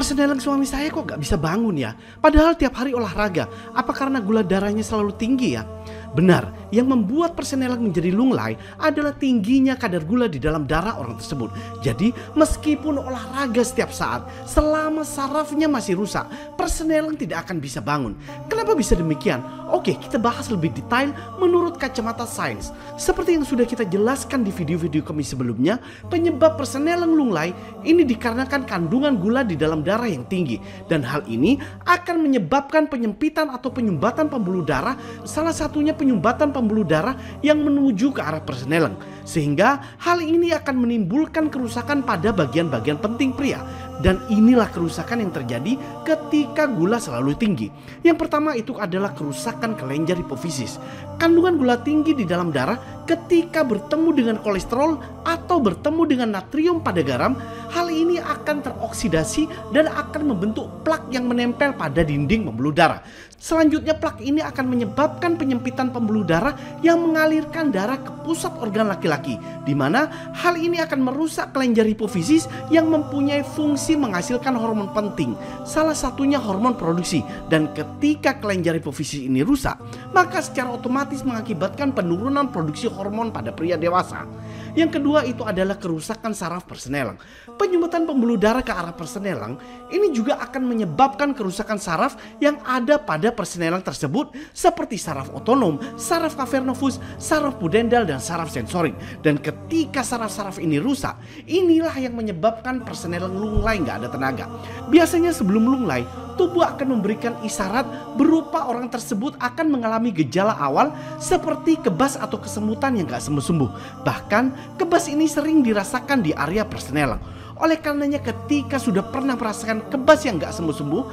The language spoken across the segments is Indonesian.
Persenelang suami saya kok gak bisa bangun ya? Padahal tiap hari olahraga. Apa karena gula darahnya selalu tinggi ya? Benar, yang membuat persenelang menjadi lunglai adalah tingginya kadar gula di dalam darah orang tersebut. Jadi meskipun olahraga setiap saat, selama sarafnya masih rusak, persenelang tidak akan bisa bangun. Kenapa bisa demikian? Oke, kita bahas lebih detail menurut kacamata sains. Seperti yang sudah kita jelaskan di video-video kami sebelumnya, penyebab persenelang lunglai ini dikarenakan kandungan gula di dalam darah yang tinggi. Dan hal ini akan menyebabkan penyempitan atau penyumbatan pembuluh darah, salah satunya penyumbatan pembuluh darah yang menuju ke arah persenelang. Sehingga hal ini akan menimbulkan kerusakan pada bagian-bagian penting pria. Dan inilah kerusakan yang terjadi ketika gula selalu tinggi. Yang pertama itu adalah kerusakan kelenjar hipofisis. Kandungan gula tinggi di dalam darah ketika bertemu dengan kolesterol atau bertemu dengan natrium pada garam, hal ini akan teroksidasi dan akan membentuk plak yang menempel pada dinding pembuluh darah. Selanjutnya plak ini akan menyebabkan penyempitan pembuluh darah yang mengalirkan darah ke pusat organ laki-laki, di mana hal ini akan merusak kelenjar hipofisis yang mempunyai fungsi menghasilkan hormon penting, salah satunya hormon produksi. Dan ketika kelenjar hipofisis ini rusak, maka secara otomatis mengakibatkan penurunan produksi hormon pada pria dewasa. Yang kedua itu adalah kerusakan saraf persenelang. Penyumbatan pembuluh darah ke arah persenelang ini juga akan menyebabkan kerusakan saraf yang ada pada persenelang tersebut, seperti saraf otonom, saraf cavernous, saraf pudendal, dan saraf sensorik. Dan ketika saraf-saraf ini rusak, inilah yang menyebabkan persenelang lunglai nggak ada tenaga. Biasanya sebelum lunglai, tubuh akan memberikan isyarat berupa orang tersebut akan mengalami gejala awal seperti kebas atau kesemutan yang gak sembuh-sembuh. Bahkan kebas ini sering dirasakan di area persenelang. Oleh karenanya ketika sudah pernah merasakan kebas yang gak sembuh-sembuh,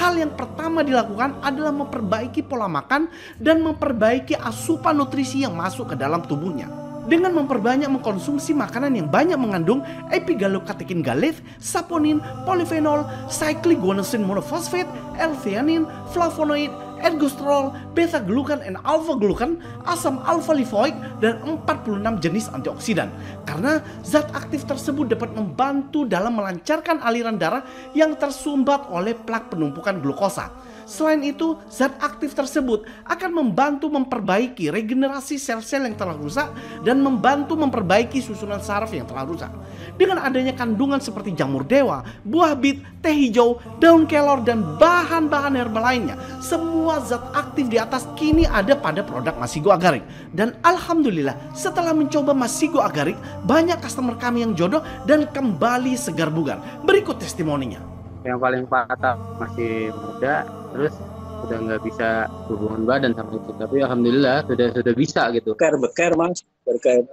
hal yang pertama dilakukan adalah memperbaiki pola makan dan memperbaiki asupan nutrisi yang masuk ke dalam tubuhnya. Dengan memperbanyak mengkonsumsi makanan yang banyak mengandung epigallocatechin gallate, saponin, polyphenol, cyclic guanosine monophosphate, L-theanine, flavonoid, ergosterol, beta-glucan, dan alpha-glucan, asam alfa-lipoik, dan 46 jenis antioksidan. Karena zat aktif tersebut dapat membantu dalam melancarkan aliran darah yang tersumbat oleh plak penumpukan glukosa. Selain itu, zat aktif tersebut akan membantu memperbaiki regenerasi sel-sel yang telah rusak dan membantu memperbaiki susunan saraf yang telah rusak. Dengan adanya kandungan seperti jamur dewa, buah bit, teh hijau, daun kelor, dan bahan-bahan herbal lainnya, semua zat aktif di atas kini ada pada produk Masigo Agarik. Dan alhamdulillah, setelah mencoba Masigo Agarik, banyak customer kami yang jodoh dan kembali segar bugar. Berikut testimoninya. Yang paling patah masih muda, terus udah nggak bisa hubungan badan sama itu, tapi alhamdulillah sudah bisa gitu. Beker mas, beker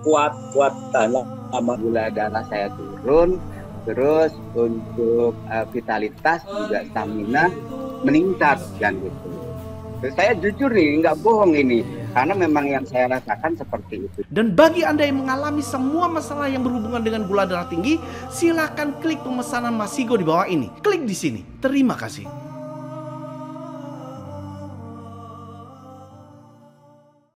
kuat tahan lama. Gula darah saya turun, terus untuk vitalitas juga stamina meningkat kan gitu. Terus saya jujur nih, nggak bohong ini, karena memang yang saya rasakan seperti itu. Dan bagi Anda yang mengalami semua masalah yang berhubungan dengan gula darah tinggi, silakan klik pemesanan Masigo di bawah ini. Klik di sini. Terima kasih.